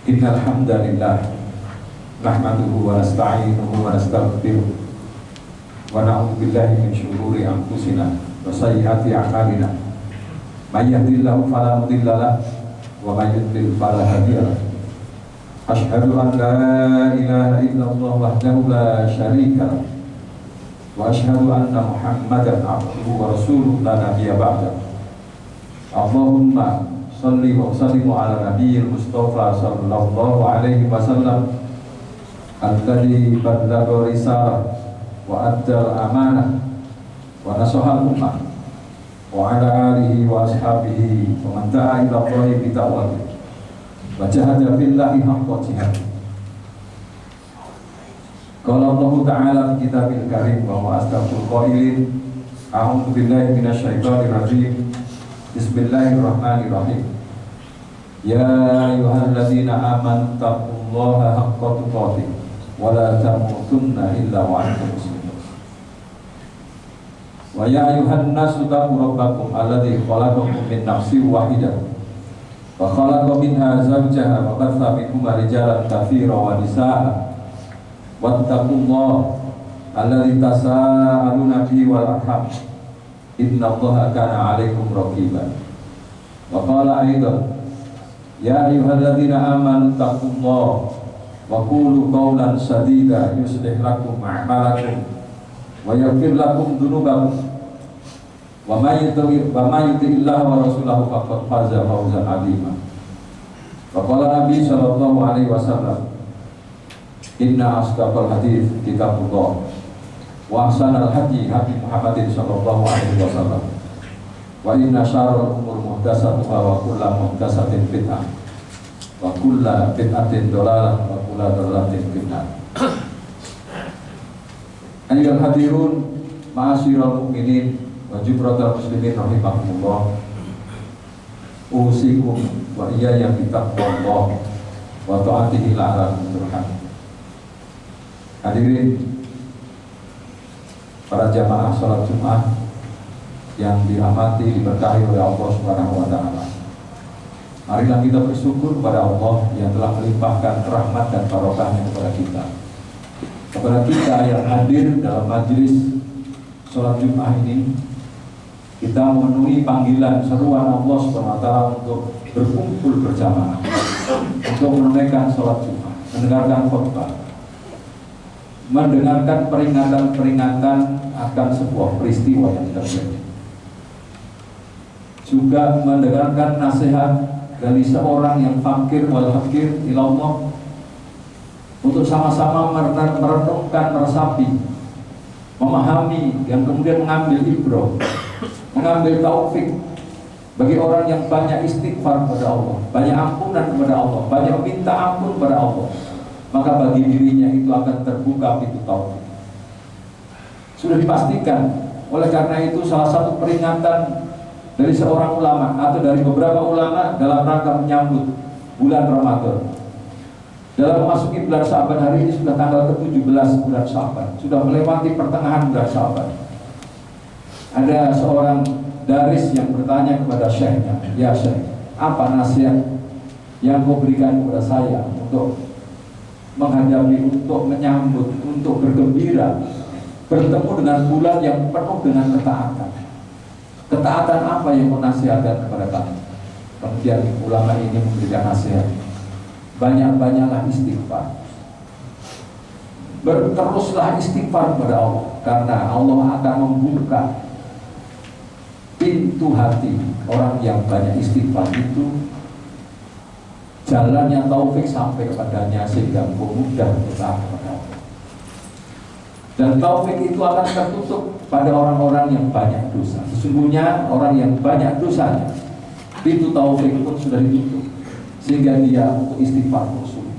Innal hamdalillah nahmaduhu wa nasta'inuhu wa nastaghfiruh wa na'udzu billahi min shururi anfusina wa sayyiati a'malina. May yahdihillahu fala mudilla lahu wa may yudlil fala hadiya lahu. Asyhadu an la ilaha illallah wahdahu la syarika lahu wa asyhadu anna Muhammadan abduhu wa rasuluhu la nabiyya ba'dahu. Allahumma shalli wa sallim ala nabiyil Mustafa sallallahu alaihi wasallam alladzi ballagha risalah wa addal amanah wa nasaha ummah wa ala alihi wa ashabihi wa man da'a ila Allahi bi taqwah wa jahada billahi haqqa jihad. Qala Allah Ta'ala fi kitabil karim wa huwa asdaqul qailin. A'udzu billahi minasyaitonir rajim. Bismillahirrahmanirrahim. Ya ayyuhalladzina amanu taqullaha haqqa tuqatih wa la tamutunna illa wa antum muslimun. Wa ya ayyuhan nasu taqu rabbakum alladzi khalaqakum min nafsin wahidah wa khalaqa minha zawjaha wa batha minhuma rijalan katsiran wa nisaa'a wattaqullaha alladzi tasaaluna bihi wal arham innallaha kana 'alaikum raqiban. Wa qala aidan ya ayyuhalladzina amanu taqullaha wa qulu qawlan sadida yuslih lakum a'malakum wa yaghfir lakum dhunubakum wa may yuti'illaha wa rasulahu faqad faza fawzan 'azima. Wa qala Nabi sallallahu alaihi wasallam inna asdaqal hadits kitabullah wa ahsanal hadi hadi Muhammadin sallallahu alaihi wasallam wa inna syarral umur muhdatsatuha wa kullu muhdatsatin bid'ah wa kullu bid'atin dhalalah wa kullu dhalalatin finnar. Ayyuhal hadirun ma'asyiral mu'minin wa jibratal muslimin rahimakumullah. Usikum wa iyaya bi taqwallah wa ta'atihi la'allakum turhamun. Hadirin para jamaah salat Jumat yang dirahmati, diberkahi oleh Allah Subhanahu wa taala. Marilah kita bersyukur kepada Allah yang telah melimpahkan rahmat dan barokahnya kepada kita. Kepada kita yang hadir dalam majelis salat Jumat ini, kita memenuhi panggilan seruan Allah Subhanahu wa taala untuk berkumpul berjamaah, untuk menunaikan salat Jumat, mendengarkan khutbah, mendengarkan peringatan-peringatan akan sebuah peristiwa yang terjadi, juga mendengarkan nasihat dari seorang yang fakir wal fakir ilallah, untuk sama-sama merenungkan, meresapi, memahami, yang kemudian mengambil ibrah, mengambil taufik bagi orang yang banyak istighfar kepada Allah, banyak ampunan kepada Allah, banyak minta ampun kepada Allah, maka bagi dirinya itu akan terbuka pintu taufik. Sudah dipastikan. Oleh karena itu salah satu peringatan dari seorang ulama atau dari beberapa ulama dalam rangka menyambut bulan Ramadan, dalam memasuki bulan Sya'ban, hari ini sudah tanggal ke-17 bulan Sya'ban, sudah melewati pertengahan bulan Sya'ban. Ada seorang daris yang bertanya kepada syekhnya, ya syekh, apa nasihat yang kau berikan kepada saya untuk menghadapi, untuk menyambut, untuk bergembira, bertemu dengan bulan yang penuh dengan ketaatan. Ketaatan apa yang menasihatkan kepada kami? Kemudian ulama ini memberikan nasihat, banyak-banyaklah istighfar, teruslah istighfar kepada Allah, karena Allah akan membuka pintu hati orang yang banyak istighfar itu. Jalannya taufik sampai kepadanya sehingga mudah bertahan kepada Allah. Dan taufik itu akan tertutup pada orang-orang yang banyak dosa. Sesungguhnya orang yang banyak dosanya, pintu taufik pun sudah ditutup, sehingga dia untuk istighfar pun sulit.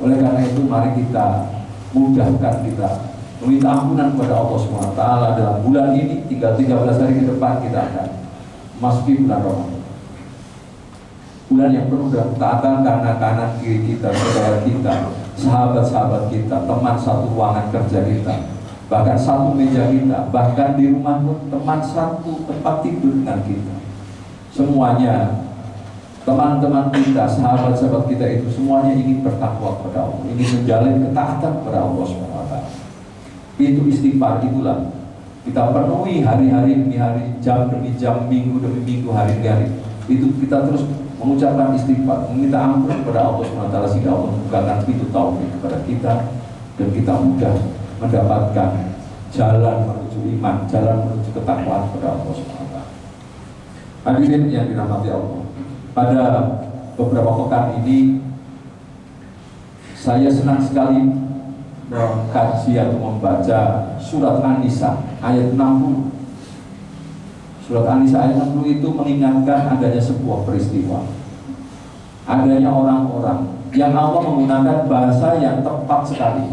Oleh karena itu mari kita mudahkan, kita meminta ampunan kepada Allah SWT dalam bulan ini. Tinggal 13 hari ke depan kita akan memasuki bulan Ramadan, bulan yang penuh dengan ketaatan, karena kanan kiri kita, saudara kita, sahabat-sahabat kita, teman satu ruangan kerja kita, bahkan satu meja kita, bahkan di rumah pun teman satu tempat tidur dengan kita, semuanya teman-teman kita, sahabat-sahabat kita itu semuanya ingin bertakwa kepada Allah, ingin menjalin ketaatan kepada Allah SWT. Itu istighfar, itulah kita penuhi hari-hari demi hari, jam demi jam, minggu demi minggu, hari demi hari. Itu kita terus mengucapkan istighfar, meminta ampun kepada Allah SWT, sehingga Allah membukakan pintu taufik kepada kita dan kita mudah mendapatkan jalan menuju iman, jalan menuju ketakwaan kepada Allah SWT. Hadirin yang dirahmati Allah, pada beberapa pekan ini saya senang sekali mengkaji atau membaca surat An-Nisa ayat 60. Surat An-Nisa ayat 60 itu mengingatkan adanya sebuah peristiwa, adanya orang-orang yang Allah menggunakan bahasa yang tepat sekali.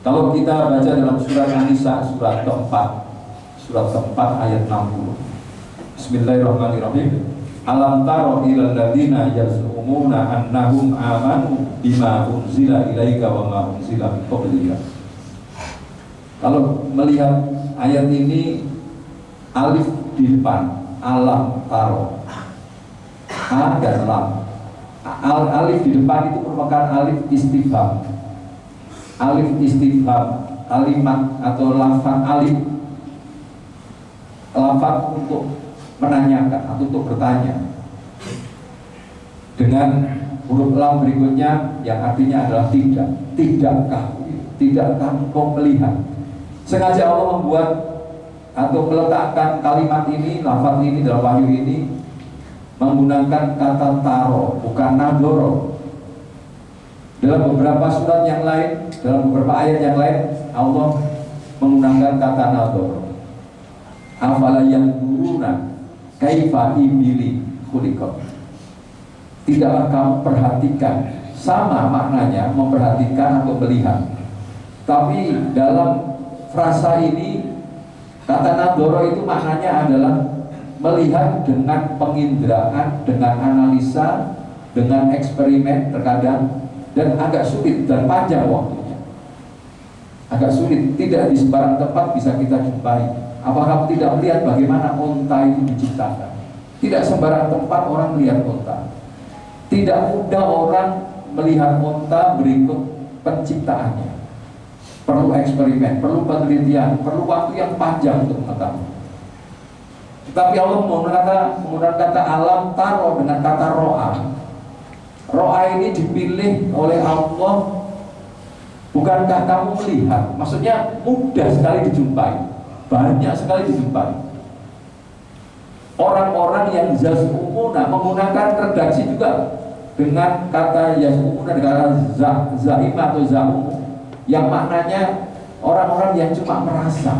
Kalau kita baca dalam surat An-Nisa surat keempat ayat 60, Bismillahirrahmanirrahim. Alam taro ilal ladina yaz'umuna annahum amanu bima unzila ilaika wa ma unzila min qablika. Kalau melihat ayat ini, alif di depan, alam taro, a dan lam. Alif di depan itu merupakan alif istifham. Alif istifham, kalimat atau lafaz alif, lafaz untuk menanyakan atau untuk bertanya. Dengan huruf lam berikutnya yang artinya adalah tidak. Tidakkah engkau melihat? Sengaja Allah membuat atau meletakkan kalimat ini, lafaz ini dalam wahyu ini menggunakan kata taro, bukan nadoro. Dalam beberapa surat yang lain, dalam beberapa ayat yang lain, Allah menggunakan kata nadoro. Afala yanzuruna kaifa ibili khuliqat. Tidaklah kamu perhatikan, sama maknanya memperhatikan atau melihat. Tapi dalam frasa ini, kata nadoro itu maknanya adalah melihat dengan penginderaan, dengan analisa, dengan eksperimen terkadang, dan agak sulit dan panjang waktunya. Agak sulit, tidak di sembarang tempat bisa kita jumpai. Apakah kamu tidak melihat bagaimana onta itu diciptakan? Tidak sembarang tempat orang melihat onta. Tidak mudah orang melihat onta berikut penciptaannya. Perlu eksperimen, perlu penelitian, perlu waktu yang panjang untuk mengetahui. Tetapi Allah menggunakan kata alam taro dengan kata ro'a. Ro'a ini dipilih oleh Allah. Bukankah kamu melihat? Maksudnya mudah sekali dijumpai, banyak sekali dijumpai. Orang-orang yang yaz'umuna menggunakan redaksi juga dengan kata yaz'umuna dengan kata za'ima atau za'um, yang maknanya orang-orang yang cuma merasa.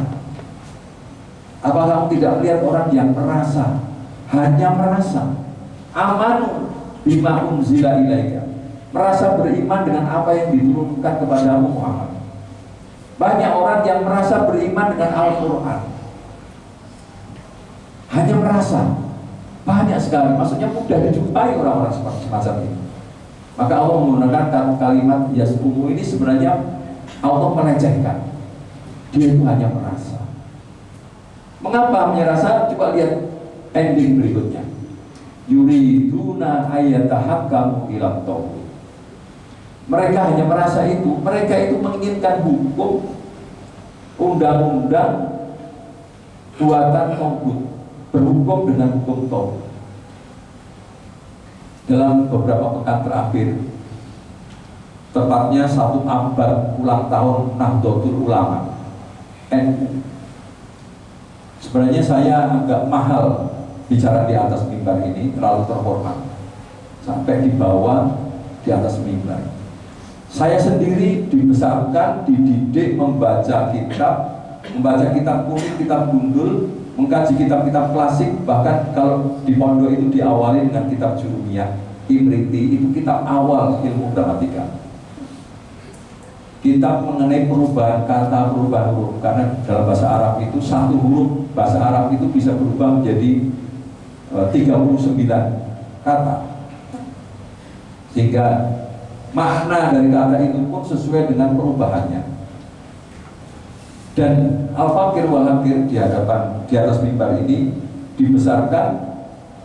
Apa kamu tidak melihat orang yang merasa, hanya merasa? Amanu bima unzila ilaika, merasa beriman dengan apa yang diturunkan kepadamu Muhammad. Banyak orang yang merasa beriman dengan Al-Quran, hanya merasa. Banyak sekali, maksudnya mudah dijumpai orang-orang semacam ini. Maka Allah menggunakan kalimat yas'umu ini sebenarnya Allah melecehkan. Dia itu hanya merasa. Mengapa merasa? Coba lihat ending berikutnya. Yuriduna ayatahakkamu ila tauhid. Mereka hanya merasa itu. Mereka itu menginginkan hukum, undang-undang buatan tauhid, berhukum dengan hukum tauhid. Dalam beberapa pekan terakhir, tepatnya 1 abad ulang tahun Nahdlatul Ulama NU. Sebenarnya saya agak mahal bicara di atas mimbar ini, terlalu terhormat. Sampai di bawah, di atas mimbar. Saya sendiri dibesarkan, dididik membaca kitab kuning, kitab gundul, mengkaji kitab-kitab klasik. Bahkan kalau di pondok itu diawali dengan kitab Jurumiyah, Imriti, itu kitab awal ilmu gramatika. Kitab mengenai perubahan kata, perubahan huruf. Karena dalam bahasa Arab itu satu huruf bahasa Arab itu bisa berubah menjadi 39 kata. Sehingga makna dari kata itu pun sesuai dengan perubahannya. Dan Al-Fakir Wal-Hakir di atas mimbar ini dibesarkan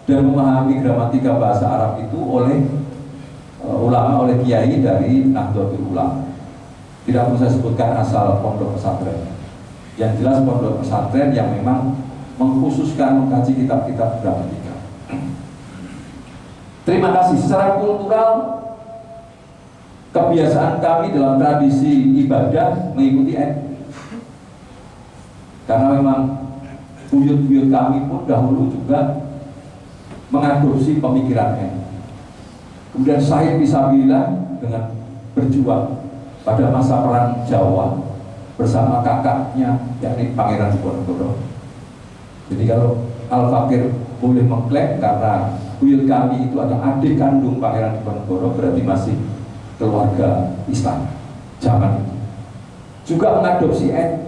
dan memahami gramatika bahasa Arab itu oleh ulama, oleh kiai dari Nahdlatul Ulama. Tidak perlu saya sebutkan asal pondok pesantren. Yang jelas pondok pesantren yang memang mengkhususkan mengkaji kitab-kitab gramatika. Terima kasih. Secara kultural, kebiasaan kami dalam tradisi ibadah mengikuti NU. Karena memang buyut-buyut kami pun dahulu juga mengadopsi pemikiran NU. Kemudian saya fisabilillah dengan berjuang pada masa perang Jawa bersama kakaknya yakni Pangeran Diponegoro. Jadi kalau Al-Fakir boleh mengklaim karena buyut kami itu adalah adik kandung Pangeran Diponegoro, berarti masih keluarga Islam zaman itu. Juga mengadopsi NU.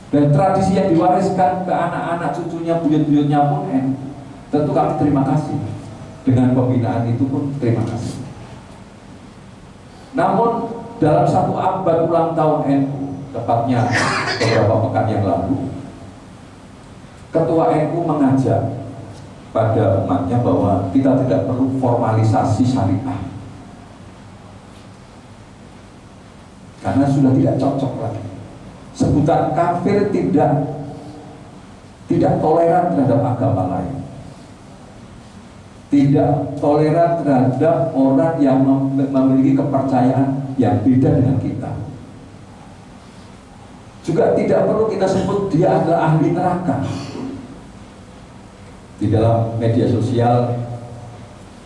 Dan tradisi yang diwariskan ke anak-anak cucunya, buyut-buyutnya pun NU. Tentu kami terima kasih. Dengan pembinaan itu pun terima kasih. Namun dalam satu abad ulang tahun NU, tepatnya beberapa pekan yang lalu, Ketua NU mengajak pada umatnya bahwa kita tidak perlu formalisasi syariah karena sudah tidak cocok lagi. Sebutan kafir tidak toleran terhadap agama lain, tidak toleran terhadap orang yang memiliki kepercayaan yang beda dengan kita. Juga tidak perlu kita sebut dia adalah ahli neraka. Di dalam media sosial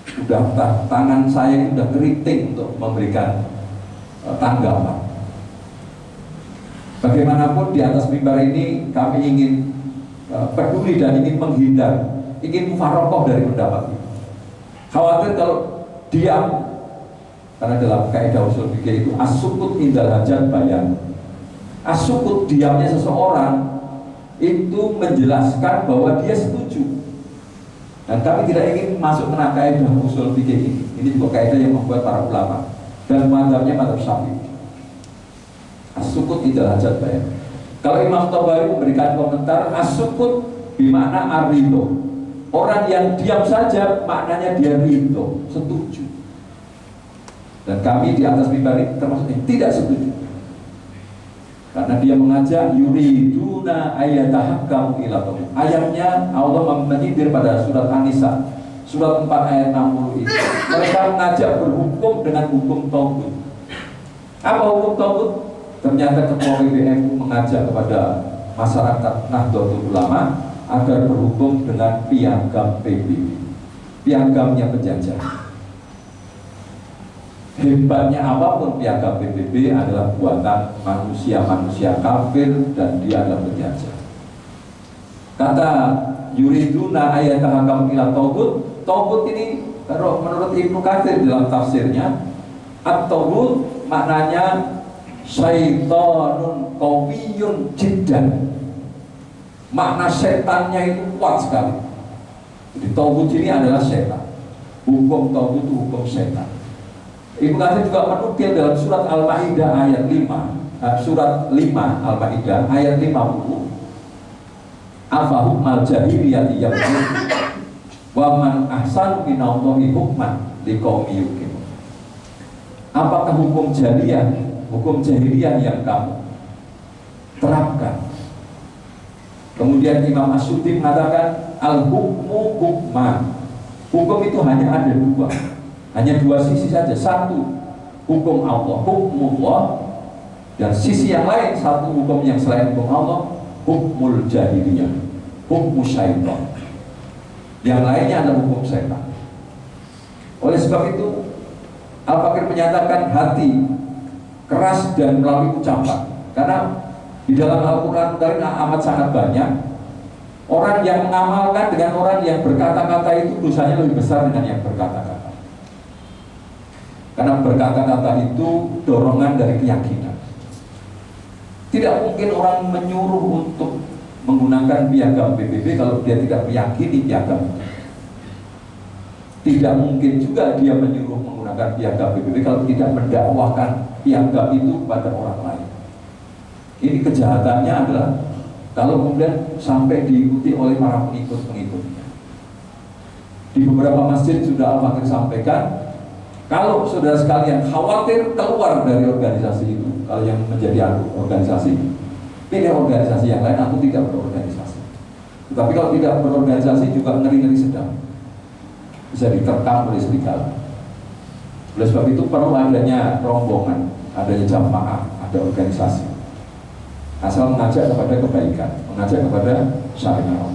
sudah tangan saya sudah keriting untuk memberikan tanggapan. Bagaimanapun di atas mimbar ini kami ingin peduli dan ingin menghindar, ingin mufarokoh dari pendapat ini. Khawatir kalau diam, karena dalam kaidah usul fikih itu as-sukut indal hajat bayan. As-sukut, diamnya seseorang itu menjelaskan bahwa dia setuju. Dan kami tidak ingin masuk ke kaidah usul fikih ini. Ini juga kaidah yang membuat para ulama dan mazhabnya mazhab Syafi'i. As-sukut indal hajat bayan. Kalau Imam Tabari memberikan komentar, as-sukut bermakna ar-ridho. Orang yang diam saja maknanya dia ridho, setuju. Dan kami di atas mimbar ini termasuk yang tidak setuju. Karena dia mengajak yuriduna ayatahakkamu ila qawm. Ayatnya Allah menyindir pada surat An-Nisa, surat 4 ayat 60 ini. Mereka mengajak berhukum dengan hukum tauhid. Apa hukum tauhid? Ternyata Ketua PBNU mengajak kepada masyarakat Nahdlatul Ulama agar berhukum dengan piagam PBB, piagamnya penjajah. Hebatnya apapun piagam PBB adalah buatan manusia-manusia kafir dan dia adalah penjajah. Kata yuriduna ayatahakam ila tauhid, tauhid ini menurut Ibnu Katsir dalam tafsirnya, at-tauhid maknanya syaitanun qawiyyun jiddan. Makna setannya itu kuat sekali. Jadi tauhid ini adalah setan. Hukum tauhid itu hukum setan. Ibnu Katsir juga menukil dalam surat Al-Maidah ayat 5, surat 5 Al-Maidah ayat 50. Afahum al-jahiliyati yabghun wa man ahsanu minallahi hukman liqaumin yuqinun. Apakah hukum jahiliyah yang kamu terapkan? Kemudian Imam As-Suddi mengatakan al-hukmu hukman. Hukum itu hanya ada dua. Hanya dua sisi saja. Satu, hukum Allah, hukmullah. Dan sisi yang lain, satu hukum yang selain hukum Allah, hukmul jahiliyah, hukum syaitan. Yang lainnya adalah hukum setan. Oleh sebab itu Al-Fakir menyatakan hati keras dan melalui ucapan. Karena di dalam Al-Quran amat sangat banyak orang yang mengamalkan dengan orang yang berkata-kata itu dosanya lebih besar dengan yang berkata-kata. Karena berkata-kata itu dorongan dari keyakinan. Tidak mungkin orang menyuruh untuk menggunakan piagam PBB kalau dia tidak meyakini piagam. Tidak mungkin juga dia menyuruh menggunakan piagam PBB kalau tidak mendakwahkan piagam itu kepada orang lain. Ini kejahatannya adalah kalau kemudian sampai diikuti oleh para pengikut-pengikutnya. Di beberapa masjid sudah Al-Fakir sampaikan, kalau saudara sekalian khawatir keluar dari organisasi itu, kalau yang menjadi organisasi, pilih organisasi yang lain atau tidak berorganisasi. Tetapi kalau tidak berorganisasi juga ngeri-ngeri sedang, bisa diterkam oleh serigala. Oleh sebab itu perlu adanya rombongan, adanya jamaah, ada organisasi. Asal mengajak kepada kebaikan, mengajak kepada syariat.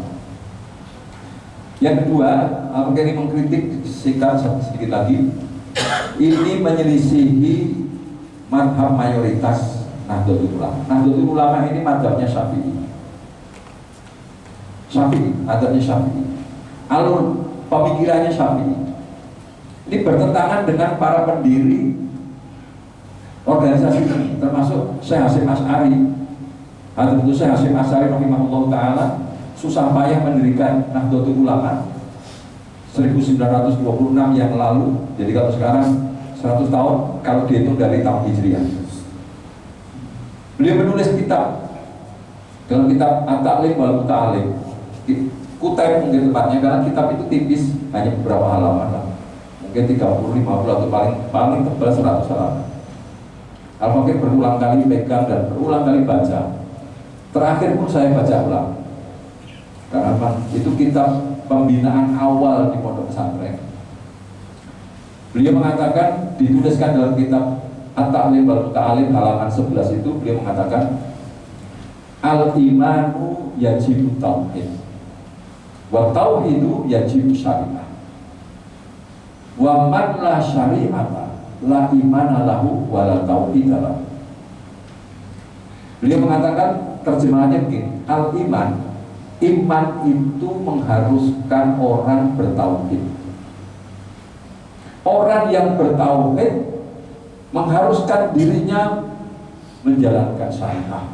Yang kedua, Al-Fakir ini mengkritik sikap sedikit lagi. Ini menyelisihi madhab mayoritas Nahdlatul Ulama. Nahdlatul Ulama ini madhabnya Syafi'i. Madhabnya Syafi'i. Alur pemikirannya Syafi'i. Ini bertentangan dengan para pendiri organisasi ini, termasuk Syekh Hasyim Asy'ari. Tentu Syekh Hasyim Asy'ari rahimahullah ta'ala susah payah mendirikan Nahdlatul Ulama 1926 yang lalu. Jadi kalau sekarang 100 tahun, kalau dihitung dari tahun Hijriah. Beliau menulis kitab, dalam kitab At-Ta'lim wal Muta'alim, Kutayb mungkin tepatnya, karena kitab itu tipis, hanya beberapa halaman lah. Mungkin 30, 50 atau paling tebal 100 halaman. Al-Fakir berulang kali pegang dan berulang kali baca. Terakhir pun saya baca ulang. Karena itu kitab pembinaan awal di pondok pesantren. Beliau mengatakan, dituliskan dalam kitab At-Ta'lim wal Muta'alim halaman 11 itu, beliau mengatakan al-imanu yajibu tauhid wa tauhidu yajibu syariah wa man la syari'ata la imana lahu wa la tauhida lahu. Beliau mengatakan, terjemahannya begini, al-iman, iman itu mengharuskan orang bertauhid. Orang yang bertauhid mengharuskan dirinya menjalankan syariat.